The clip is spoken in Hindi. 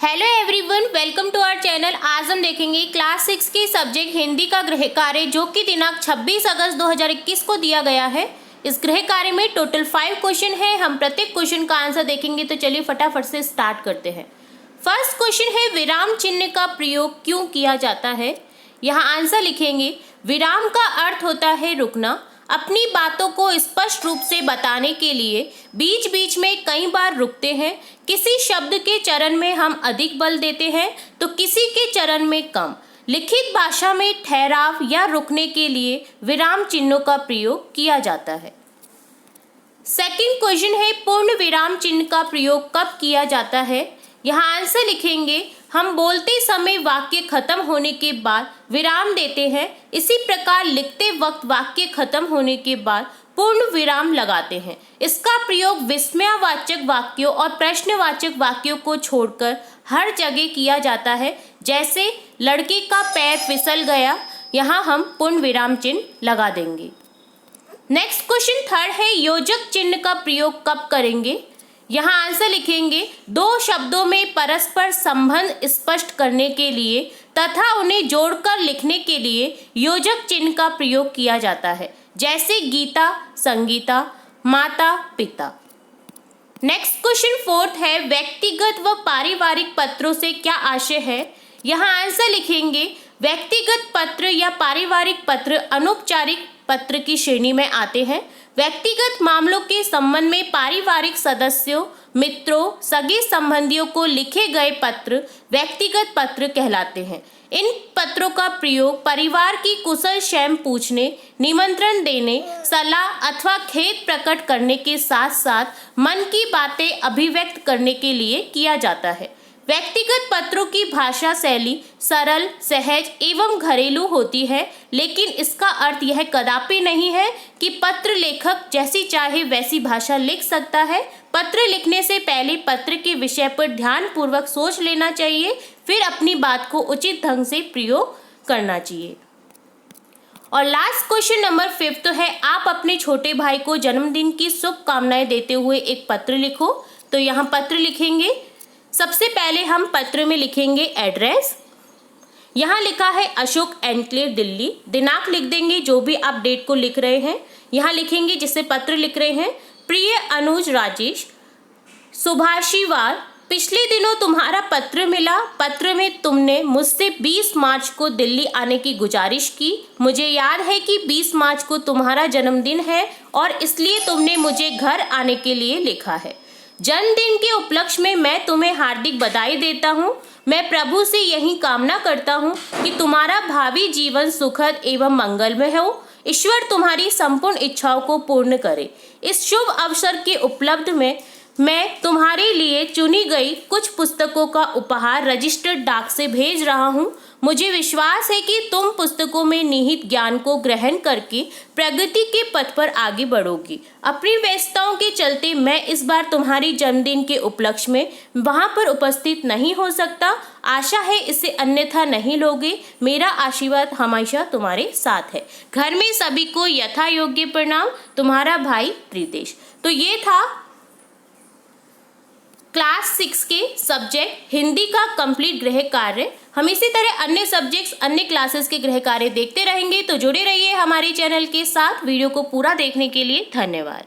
Hello everyone, welcome to our channel. आज हम देखेंगे क्लास 6 के सब्जेक्ट हिंदी का गृह कार्य जो कि दिनांक 26 अगस्त 2021 को दिया गया है। इस गृह कार्य में टोटल 5 क्वेश्चन है। हम प्रत्येक क्वेश्चन का आंसर देखेंगे, तो चलिए फटाफट से स्टार्ट करते हैं। फर्स्ट क्वेश्चन है, विराम चिन्ह का प्रयोग क्यों किया जाता है। यहाँ आंसर लिखेंगे, विराम का अर्थ होता है रुकना। अपनी बातों को स्पष्ट रूप से बताने के लिए बीच बीच में कई बार रुकते हैं। किसी शब्द के चरण में हम अधिक बल देते हैं तो किसी के चरण में कम। लिखित भाषा में ठहराव या रुकने के लिए विराम चिन्हों का प्रयोग किया जाता है। सेकंड क्वेश्चन है, पूर्ण विराम चिन्ह का प्रयोग कब किया जाता है। यहाँ आंसर लिखेंगे, हम बोलते समय वाक्य खत्म होने के बाद विराम देते हैं। इसी प्रकार लिखते वक्त वाक्य खत्म होने के बाद पूर्ण विराम लगाते हैं। इसका प्रयोग विस्मयवाचक वाक्यों और प्रश्नवाचक वाक्यों को छोड़कर हर जगह किया जाता है। जैसे लड़के का पैर फिसल गया, यहाँ हम पूर्ण विराम चिन्ह लगा देंगे। नेक्स्ट क्वेश्चन थर्ड है, योजक चिन्ह का प्रयोग कब करेंगे। यहाँ आंसर लिखेंगे, दो शब्दों में परस्पर संबंध स्पष्ट करने के लिए तथा उन्हें जोड़कर लिखने के लिए योजक चिन्ह का प्रयोग किया जाता है। जैसे गीता संगीता, माता पिता। नेक्स्ट क्वेश्चन फोर्थ है, व्यक्तिगत व पारिवारिक पत्रों से क्या आशय है। यहाँ आंसर लिखेंगे, व्यक्तिगत पत्र या पारिवारिक पत्र अनौपचारिक पत्र की श्रेणी में आते हैं। व्यक्तिगत मामलों के संबंध में पारिवारिक सदस्यों, मित्रों, सगे संबंधियों को लिखे गए पत्र व्यक्तिगत पत्र कहलाते हैं। इन पत्रों का प्रयोग परिवार की कुशल क्षेम पूछने, निमंत्रण देने, सलाह अथवा खेद प्रकट करने के साथ साथ मन की बातें अभिव्यक्त करने के लिए किया जाता है। व्यक्तिगत पत्रों की भाषा शैली सरल, सहज एवं घरेलू होती है, लेकिन इसका अर्थ यह कदापि नहीं है कि पत्र लेखक जैसी चाहे वैसी भाषा लिख सकता है। पत्र लिखने से पहले पत्र के विषय पर ध्यानपूर्वक सोच लेना चाहिए, फिर अपनी बात को उचित ढंग से प्रयोग करना चाहिए। और लास्ट क्वेश्चन नंबर 5 है, आप अपने छोटे भाई को जन्मदिन की शुभकामनाएं देते हुए एक पत्र लिखो। तो यहाँ पत्र लिखेंगे, सबसे पहले हम पत्र में लिखेंगे एड्रेस। यहाँ लिखा है अशोक एनक्लेव दिल्ली। दिनांक लिख देंगे, जो भी आप डेट को लिख रहे हैं। यहाँ लिखेंगे जिससे पत्र लिख रहे हैं, प्रिय अनुज राजेश, सुभाषीवार, पिछले दिनों तुम्हारा पत्र मिला। पत्र में तुमने मुझसे 20 मार्च को दिल्ली आने की गुजारिश की। मुझे याद है कि 20 मार्च को तुम्हारा जन्मदिन है और इसलिए तुमने मुझे घर आने के लिए लिखा है। जन्मदिन के उपलक्ष्य में मैं तुम्हें हार्दिक बधाई देता हूँ। मैं प्रभु से यही कामना करता हूँ कि तुम्हारा भावी जीवन सुखद एवं मंगलमय हो। ईश्वर तुम्हारी संपूर्ण इच्छाओं को पूर्ण करे। इस शुभ अवसर के उपलब्ध में मैं तुम्हारे लिए चुनी गई कुछ पुस्तकों का उपहार रजिस्टर्ड डाक से भेज रहा हूँ। मुझे विश्वास है कि तुम पुस्तकों में निहित ज्ञान को ग्रहण करके प्रगति के पथ पर आगे बढ़ोगी। अपनी व्यस्तताओं के चलते मैं इस बार तुम्हारी जन्मदिन के उपलक्ष्य में वहां पर उपस्थित नहीं हो सकता। आशा है इसे अन्यथा नहीं लोगे। मेरा आशीर्वाद हमेशा तुम्हारे साथ है। घर में सभी को यथा योग्य प्रणाम, तुम्हारा भाई प्रीतेश। तो ये था क्लास 6 के सब्जेक्ट हिंदी का कंप्लीट गृह कार्य। हम इसी तरह अन्य सब्जेक्ट्स, अन्य क्लासेस के गृह कार्य देखते रहेंगे, तो जुड़े रहिए हमारे चैनल के साथ। वीडियो को पूरा देखने के लिए धन्यवाद।